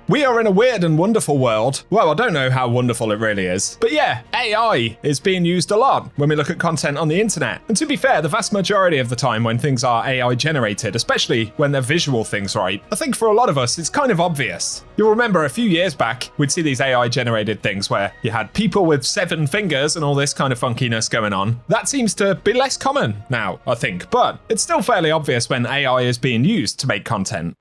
We are in a weird and wonderful world. Well, I don't know how wonderful it really is. But yeah, AI is being used a lot when we look at content on the internet. And to be fair, the vast majority of the time when things are AI generated, especially when they're visual things, right, I think for a lot of us, it's kind of obvious. You'll remember a few years back, we'd see these AI generated things where you had people with 7 fingers and all this kind of funkiness going on. That seems to be less common now, I think, but it's still fairly obvious when AI is being used to make content.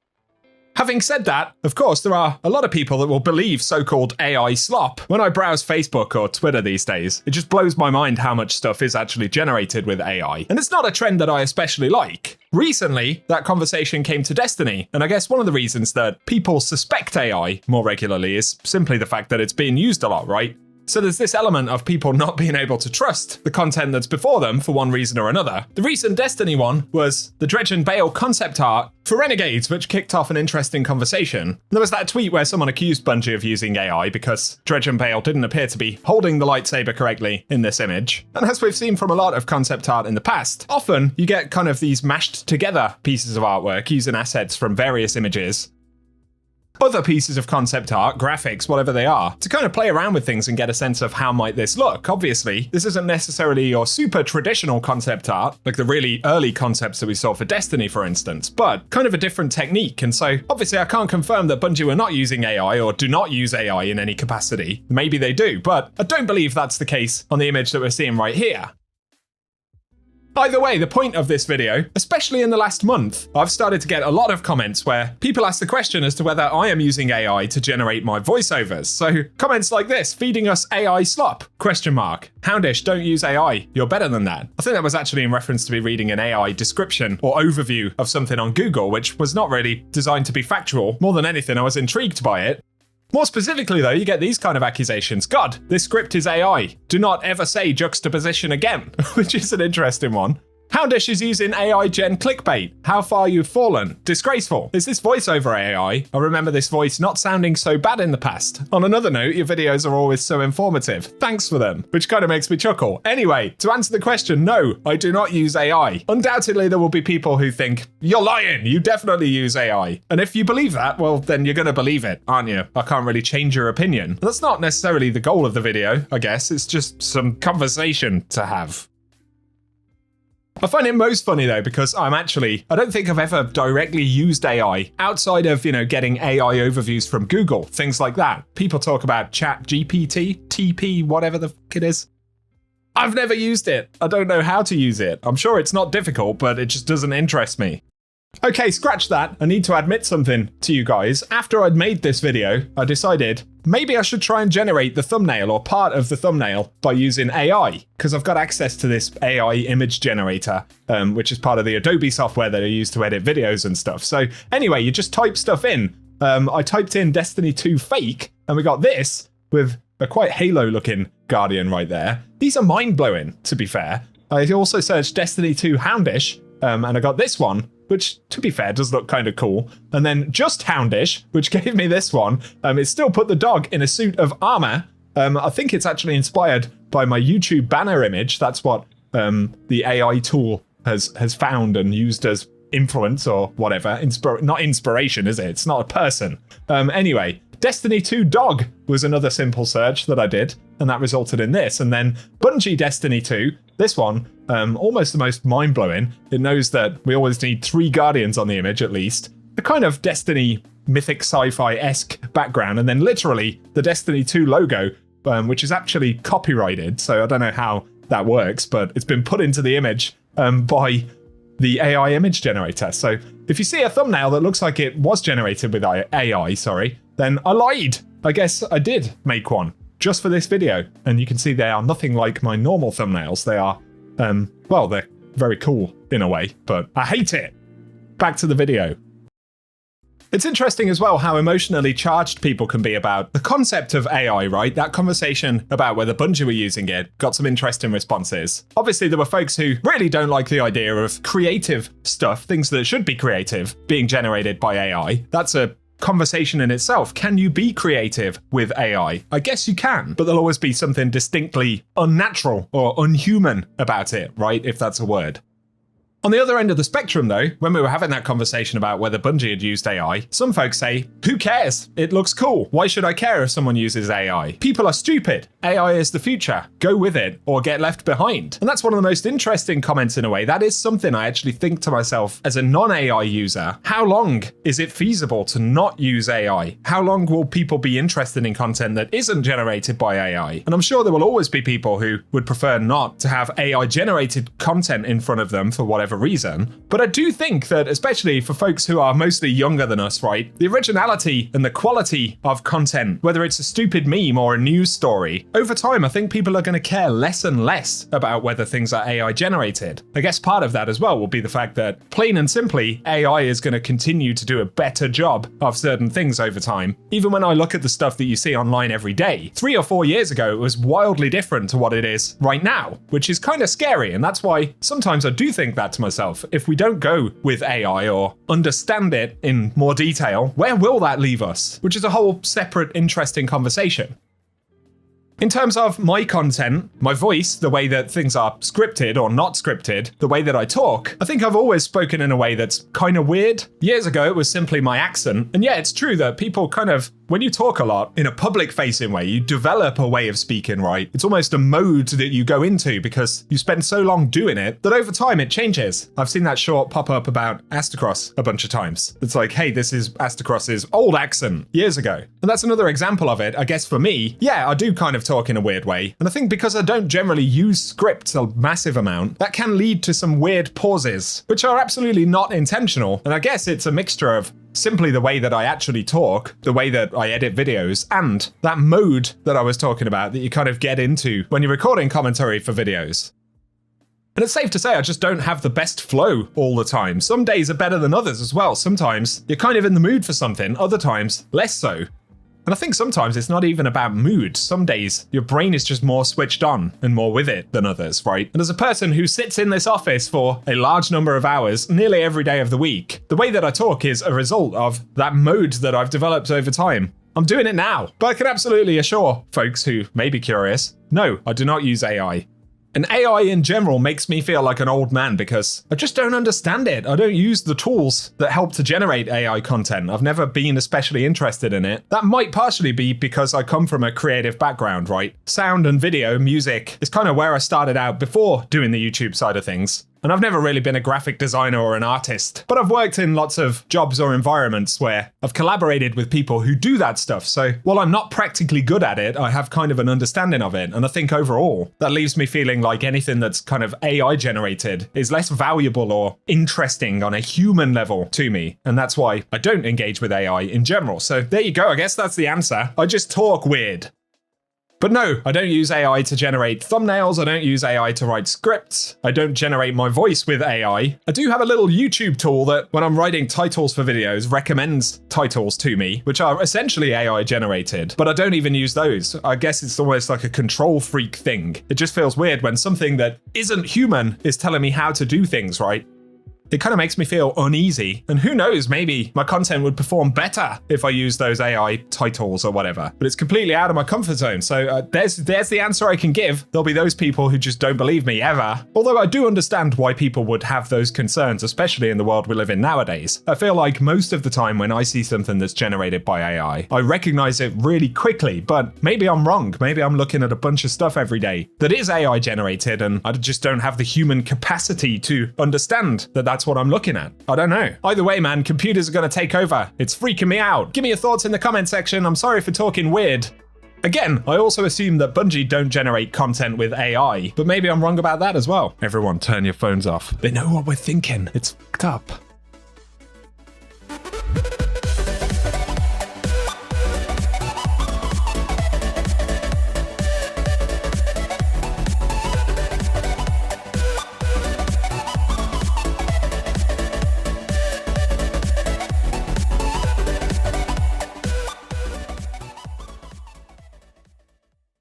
Having said that, of course, there are a lot of people that will believe so-called AI slop. When I browse Facebook or Twitter these days, it just blows my mind how much stuff is actually generated with AI. And it's not a trend that I especially like. Recently, that conversation came to Destiny, and I guess one of the reasons that people suspect AI more regularly is simply the fact that it's being used a lot, right? So there's this element of people not being able to trust the content that's before them for one reason or another. The recent Destiny one was the Dredge and Bale concept art for Renegades, which kicked off an interesting conversation. There was that tweet where someone accused Bungie of using AI because Dredge and Bale didn't appear to be holding the lightsaber correctly in this image. And as we've seen from a lot of concept art in the past, often you get kind of these mashed together pieces of artwork using assets from various images, other pieces of concept art, graphics, whatever they are, to kind of play around with things and get a sense of how might this look. Obviously, this isn't necessarily your super traditional concept art, like the really early concepts that we saw for Destiny, for instance, but kind of a different technique. And so, obviously, I can't confirm that Bungie were not using AI or do not use AI in any capacity. Maybe they do, but I don't believe that's the case on the image that we're seeing right here. Either way, the point of this video, especially in the last month, I've started to get a lot of comments where people ask the question as to whether I am using AI to generate my voiceovers. So comments like this, feeding us AI slop, ? Houndish, don't use AI, you're better than that. I think that was actually in reference to me reading an AI description or overview of something on Google, which was not really designed to be factual. More than anything, I was intrigued by it. More specifically though, you get these kind of accusations. God, this script is AI. Do not ever say juxtaposition again, which is an interesting one. Houndish is using AI gen clickbait. How far you've fallen. Disgraceful. Is this voiceover AI? I remember this voice not sounding so bad in the past. On another note, your videos are always so informative. Thanks for them. Which kind of makes me chuckle. Anyway, to answer the question, no, I do not use AI. Undoubtedly, there will be people who think, you're lying, you definitely use AI. And if you believe that, well, then you're gonna believe it, aren't you? I can't really change your opinion. That's not necessarily the goal of the video, I guess. It's just some conversation to have. I find it most funny though, because I don't think I've ever directly used AI outside of, getting AI overviews from Google, things like that. People talk about Chat GPT, TP, whatever the fuck it is. I've never used it. I don't know how to use it. I'm sure it's not difficult, but it just doesn't interest me. Okay, scratch that. I need to admit something to you guys. After I'd made this video, I decided maybe I should try and generate the thumbnail or part of the thumbnail by using AI, because I've got access to this AI image generator, which is part of the Adobe software that I use to edit videos and stuff. So anyway, you just type stuff in. I typed in Destiny 2 fake, and we got this with a quite Halo looking Guardian right there. These are mind blowing, to be fair. I also searched Destiny 2 Houndish, and I got this one, which, to be fair, does look kind of cool. And then just Houndish, which gave me this one. It still put the dog in a suit of armor. I think it's actually inspired by my YouTube banner image. That's what the AI tool has found and used as influence or whatever. Not inspiration, is it? It's not a person. Anyway, Destiny 2 dog was another simple search that I did, and that resulted in this. And then Bungie Destiny 2, this one, almost the most mind-blowing. It knows that we always need 3 Guardians on the image, at least. A kind of Destiny mythic sci-fi-esque background, and then literally the Destiny 2 logo, which is actually copyrighted, so I don't know how that works, but it's been put into the image by the AI image generator. So if you see a thumbnail that looks like it was generated with AI, then I lied. I guess I did make one just for this video. And you can see they are nothing like my normal thumbnails. They are, well, they're very cool in a way, but I hate it. Back to the video. It's interesting as well how emotionally charged people can be about the concept of AI, right? That conversation about whether Bungie were using it got some interesting responses. Obviously, there were folks who really don't like the idea of creative stuff, things that should be creative, being generated by AI. That's a conversation in itself. Can you be creative with AI? I guess you can, but there'll always be something distinctly unnatural or unhuman about it, right? If that's a word. On the other end of the spectrum though, when we were having that conversation about whether Bungie had used AI, some folks say, who cares? It looks cool. Why should I care if someone uses AI? People are stupid. AI is the future. Go with it or get left behind. And that's one of the most interesting comments in a way. That is something I actually think to myself as a non-AI user. How long is it feasible to not use AI? How long will people be interested in content that isn't generated by AI? And I'm sure there will always be people who would prefer not to have AI generated content in front of them for whatever reason. But I do think that, especially for folks who are mostly younger than us, right, the originality and the quality of content, whether it's a stupid meme or a news story, over time I think people are going to care less and less about whether things are AI generated. I guess part of that as well will be the fact that, plain and simply, AI is going to continue to do a better job of certain things over time. Even when I look at the stuff that you see online every day, 3 or 4 years ago it was wildly different to what it is right now, which is kind of scary. And that's why sometimes I do think that to myself, if we don't go with AI or understand it in more detail, where will that leave us? Which is a whole separate interesting conversation. In terms of my content, my voice, the way that things are scripted or not scripted, the way that I talk, I think I've always spoken in a way that's kind of weird. Years ago, it was simply my accent. And yeah, it's true that people kind of, when you talk a lot in a public-facing way, you develop a way of speaking, right? It's almost a mode that you go into because you spend so long doing it that over time it changes. I've seen that short pop up about Astacross a bunch of times. It's like, hey, this is Astacross's old accent years ago. And that's another example of it. I guess for me, yeah, I do kind of talk in a weird way. And I think because I don't generally use scripts a massive amount, that can lead to some weird pauses, which are absolutely not intentional. And I guess it's a mixture of simply the way that I actually talk, the way that I edit videos, and that mode that I was talking about that you kind of get into when you're recording commentary for videos. And it's safe to say I just don't have the best flow all the time. Some days are better than others as well. Sometimes you're kind of in the mood for something, other times less so. And I think sometimes it's not even about mood. Some days your brain is just more switched on and more with it than others, right? And as a person who sits in this office for a large number of hours, nearly every day of the week, the way that I talk is a result of that mode that I've developed over time. I'm doing it now, but I can absolutely assure folks who may be curious, no, I do not use AI. And AI in general makes me feel like an old man because I just don't understand it. I don't use the tools that help to generate AI content. I've never been especially interested in it. That might partially be because I come from a creative background, right? Sound and video, music is kind of where I started out before doing the YouTube side of things. And I've never really been a graphic designer or an artist, but I've worked in lots of jobs or environments where I've collaborated with people who do that stuff. So while I'm not practically good at it, I have kind of an understanding of it. And I think overall, that leaves me feeling like anything that's kind of AI generated is less valuable or interesting on a human level to me. And that's why I don't engage with AI in general. So there you go. I guess that's the answer. I just talk weird. But no, I don't use AI to generate thumbnails. I don't use AI to write scripts. I don't generate my voice with AI. I do have a little YouTube tool that when I'm writing titles for videos recommends titles to me, which are essentially AI generated, but I don't even use those. I guess it's almost like a control freak thing. It just feels weird when something that isn't human is telling me how to do things, right? It kind of makes me feel uneasy. And who knows, maybe my content would perform better if I use those AI titles or whatever. But it's completely out of my comfort zone. So there's the answer I can give. There'll be those people who just don't believe me ever. Although I do understand why people would have those concerns, especially in the world we live in nowadays. I feel like most of the time when I see something that's generated by AI, I recognize it really quickly, but maybe I'm wrong. Maybe I'm looking at a bunch of stuff every day that is AI generated and I just don't have the human capacity to understand that that's what I'm looking at. I don't know. Either way, man, computers are going to take over. It's freaking me out. Give me your thoughts in the comment section. I'm sorry for talking weird. Again, I also assume that Bungie don't generate content with AI, but maybe I'm wrong about that as well. Everyone, turn your phones off. They know what we're thinking. It's fucked up.